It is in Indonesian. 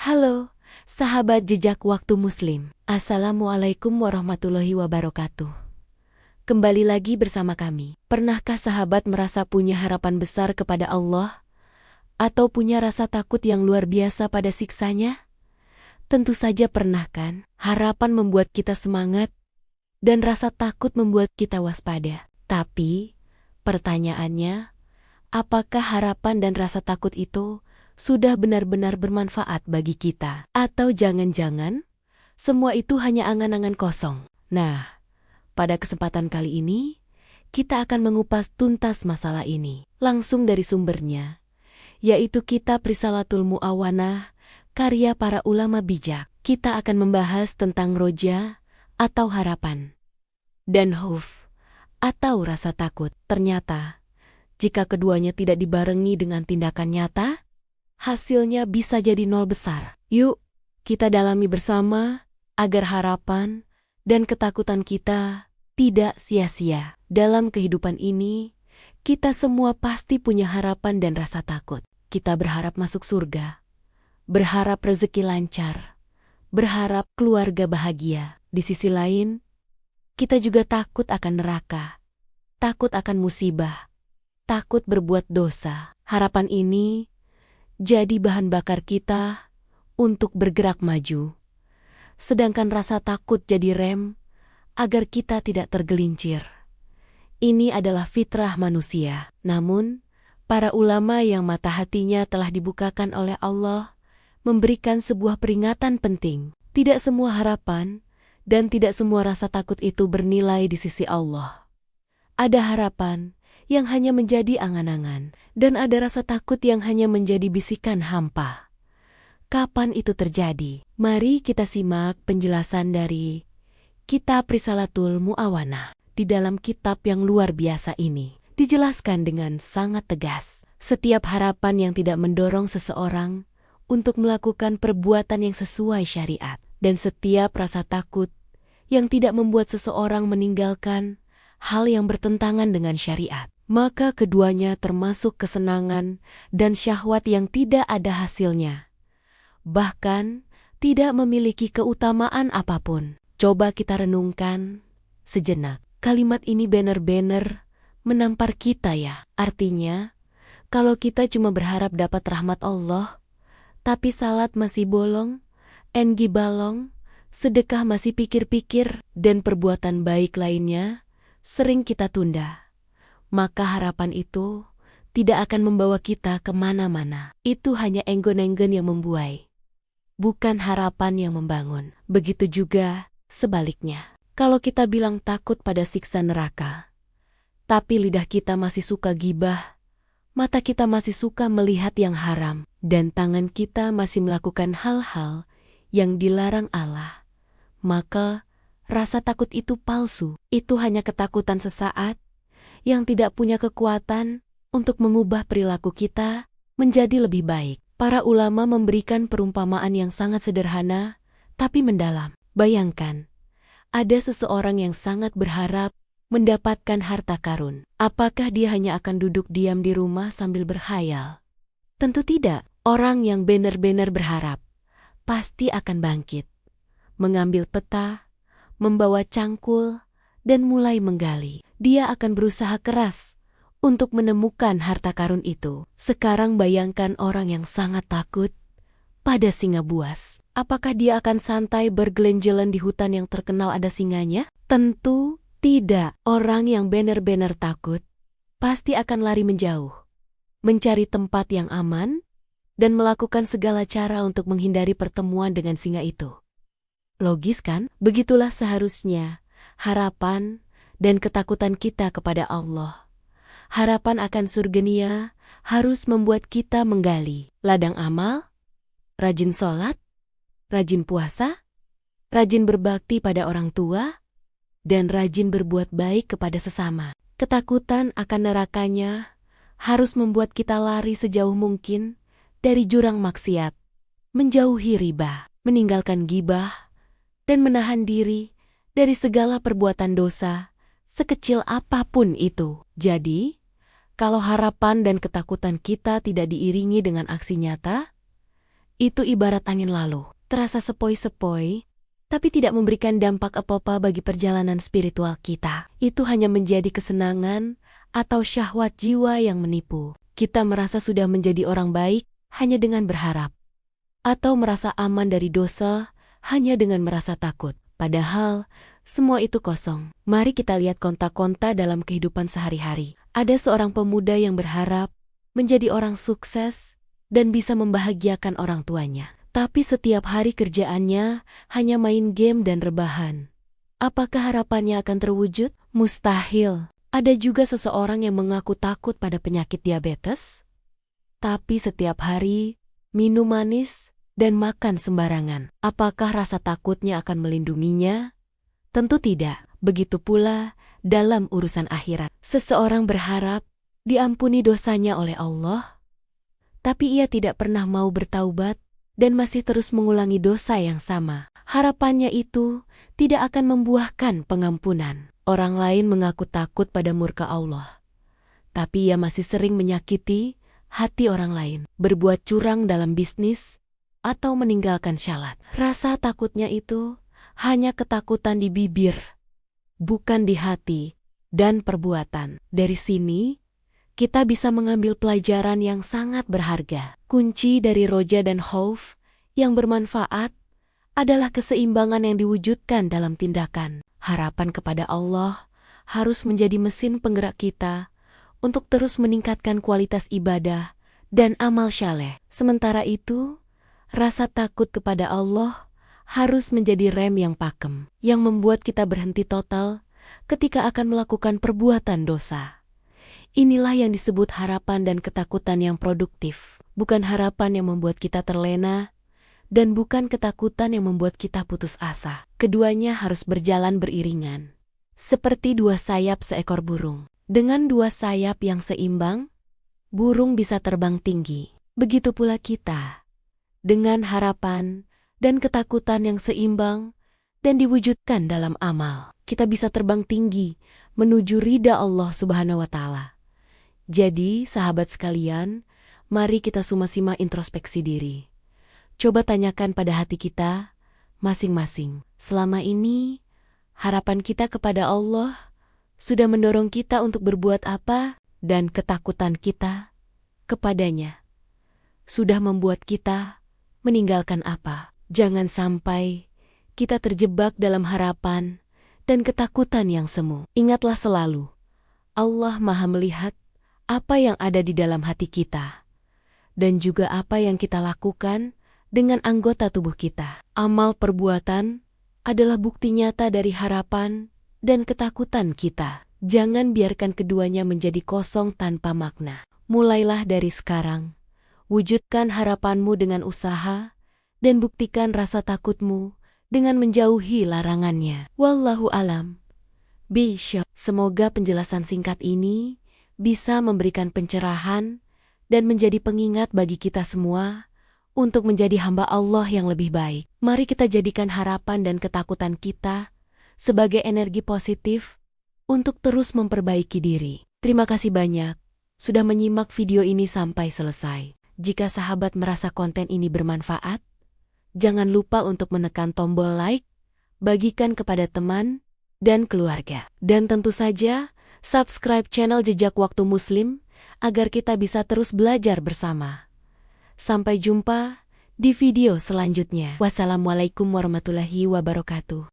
Halo, sahabat jejak waktu Muslim. Assalamualaikum warahmatullahi wabarakatuh. Kembali lagi bersama kami. Pernahkah sahabat merasa punya harapan besar kepada Allah? Atau punya rasa takut yang luar biasa pada siksanya? Tentu saja pernah kan? Harapan membuat kita semangat, dan rasa takut membuat kita waspada. Tapi, pertanyaannya, apakah harapan dan rasa takut itu sudah benar-benar bermanfaat bagi kita? Atau jangan-jangan semua itu hanya angan-angan kosong? Nah, pada kesempatan kali ini, kita akan mengupas tuntas masalah ini langsung dari sumbernya, yaitu kitab Risalatul Mu'awanah, karya para ulama bijak. Kita akan membahas tentang roja atau harapan, dan khauf atau rasa takut. Ternyata, jika keduanya tidak dibarengi dengan tindakan nyata, hasilnya bisa jadi nol besar. Yuk, kita dalami bersama agar harapan dan ketakutan kita tidak sia-sia. Dalam kehidupan ini, kita semua pasti punya harapan dan rasa takut. Kita berharap masuk surga, berharap rezeki lancar, berharap keluarga bahagia. Di sisi lain, kita juga takut akan neraka, takut akan musibah, takut berbuat dosa. Harapan ini jadi bahan bakar kita untuk bergerak maju, sedangkan rasa takut jadi rem agar kita tidak tergelincir. Ini adalah fitrah manusia. Namun, para ulama yang mata hatinya telah dibukakan oleh Allah memberikan sebuah peringatan penting. Tidak semua harapan dan tidak semua rasa takut itu bernilai di sisi Allah. Ada harapan yang hanya menjadi angan-angan, dan ada rasa takut yang hanya menjadi bisikan hampa. Kapan itu terjadi? Mari kita simak penjelasan dari kitab Risalatul Mu'awanah. Di dalam kitab yang luar biasa ini, dijelaskan dengan sangat tegas. Setiap harapan yang tidak mendorong seseorang untuk melakukan perbuatan yang sesuai syariat, dan setiap rasa takut yang tidak membuat seseorang meninggalkan hal yang bertentangan dengan syariat, maka keduanya termasuk kesenangan dan syahwat yang tidak ada hasilnya, bahkan tidak memiliki keutamaan apapun. Coba kita renungkan sejenak. Kalimat ini benar-benar menampar kita ya. Artinya, kalau kita cuma berharap dapat rahmat Allah, tapi salat masih bolong, engi balong, sedekah masih pikir-pikir, dan perbuatan baik lainnya sering kita tunda, maka harapan itu tidak akan membawa kita kemana-mana. Itu hanya enggon-enggon yang membuai, bukan harapan yang membangun. Begitu juga sebaliknya. Kalau kita bilang takut pada siksa neraka, tapi lidah kita masih suka gibah, mata kita masih suka melihat yang haram, dan tangan kita masih melakukan hal-hal yang dilarang Allah, maka rasa takut itu palsu. Itu hanya ketakutan sesaat yang tidak punya kekuatan untuk mengubah perilaku kita menjadi lebih baik. Para ulama memberikan perumpamaan yang sangat sederhana, tapi mendalam. Bayangkan, ada seseorang yang sangat berharap mendapatkan harta karun. Apakah dia hanya akan duduk diam di rumah sambil berkhayal? Tentu tidak. Orang yang benar-benar berharap pasti akan bangkit, mengambil peta, membawa cangkul, dan mulai menggali. Dia akan berusaha keras untuk menemukan harta karun itu. Sekarang bayangkan orang yang sangat takut pada singa buas. Apakah dia akan santai bergelenjelan di hutan yang terkenal ada singanya? Tentu tidak. Orang yang benar-benar takut pasti akan lari menjauh, mencari tempat yang aman, dan melakukan segala cara untuk menghindari pertemuan dengan singa itu. Logis kan? Begitulah seharusnya harapan dan ketakutan kita kepada Allah. Harapan akan surgania harus membuat kita menggali ladang amal, rajin sholat, rajin puasa, rajin berbakti pada orang tua, dan rajin berbuat baik kepada sesama. Ketakutan akan nerakanya harus membuat kita lari sejauh mungkin dari jurang maksiat, menjauhi riba, meninggalkan gibah, dan menahan diri dari segala perbuatan dosa, sekecil apapun itu. Jadi, kalau harapan dan ketakutan kita tidak diiringi dengan aksi nyata, itu ibarat angin lalu. Terasa sepoi-sepoi, tapi tidak memberikan dampak apa-apa bagi perjalanan spiritual kita. Itu hanya menjadi kesenangan atau syahwat jiwa yang menipu. Kita merasa sudah menjadi orang baik hanya dengan berharap, atau merasa aman dari dosa hanya dengan merasa takut. Padahal, semua itu kosong. Mari kita lihat konta-konta dalam kehidupan sehari-hari. Ada seorang pemuda yang berharap menjadi orang sukses dan bisa membahagiakan orang tuanya. Tapi setiap hari kerjaannya hanya main game dan rebahan. Apakah harapannya akan terwujud? Mustahil. Ada juga seseorang yang mengaku takut pada penyakit diabetes, tapi setiap hari minum manis dan makan sembarangan. Apakah rasa takutnya akan melindunginya? Tentu tidak. Begitu pula dalam urusan akhirat. Seseorang berharap diampuni dosanya oleh Allah, tapi ia tidak pernah mau bertaubat dan masih terus mengulangi dosa yang sama. Harapannya itu tidak akan membuahkan pengampunan. Orang lain mengaku takut pada murka Allah, tapi ia masih sering menyakiti hati orang lain, berbuat curang dalam bisnis, atau meninggalkan syalat. Rasa takutnya itu hanya ketakutan di bibir, bukan di hati dan perbuatan. Dari sini, kita bisa mengambil pelajaran yang sangat berharga. Kunci dari roja dan khauf yang bermanfaat adalah keseimbangan yang diwujudkan dalam tindakan. Harapan kepada Allah harus menjadi mesin penggerak kita untuk terus meningkatkan kualitas ibadah dan amal syaleh. Sementara itu, rasa takut kepada Allah harus menjadi rem yang pakem, yang membuat kita berhenti total ketika akan melakukan perbuatan dosa. Inilah yang disebut harapan dan ketakutan yang produktif. Bukan harapan yang membuat kita terlena, dan bukan ketakutan yang membuat kita putus asa. Keduanya harus berjalan beriringan, seperti dua sayap seekor burung. Dengan dua sayap yang seimbang, burung bisa terbang tinggi. Begitu pula kita, dengan harapan dan ketakutan yang seimbang dan diwujudkan dalam amal, kita bisa terbang tinggi menuju ridha Allah Subhanahu wa Ta'ala. Jadi, sahabat sekalian, mari kita sama-sama introspeksi diri. Coba tanyakan pada hati kita masing-masing. Selama ini, harapan kita kepada Allah sudah mendorong kita untuk berbuat apa, dan ketakutan kita kepadanya sudah membuat kita meninggalkan apa. Jangan sampai kita terjebak dalam harapan dan ketakutan yang semu. Ingatlah selalu, Allah Maha melihat apa yang ada di dalam hati kita, dan juga apa yang kita lakukan dengan anggota tubuh kita. Amal perbuatan adalah bukti nyata dari harapan dan ketakutan kita. Jangan biarkan keduanya menjadi kosong tanpa makna. Mulailah dari sekarang. Wujudkan harapanmu dengan usaha dan buktikan rasa takutmu dengan menjauhi larangannya. Wallahu alam bishawab. Semoga penjelasan singkat ini bisa memberikan pencerahan dan menjadi pengingat bagi kita semua untuk menjadi hamba Allah yang lebih baik. Mari kita jadikan harapan dan ketakutan kita sebagai energi positif untuk terus memperbaiki diri. Terima kasih banyak sudah menyimak video ini sampai selesai. Jika sahabat merasa konten ini bermanfaat, jangan lupa untuk menekan tombol like, bagikan kepada teman dan keluarga. Dan tentu saja, subscribe channel Jejak Waktu Muslim agar kita bisa terus belajar bersama. Sampai jumpa di video selanjutnya. Wassalamualaikum warahmatullahi wabarakatuh.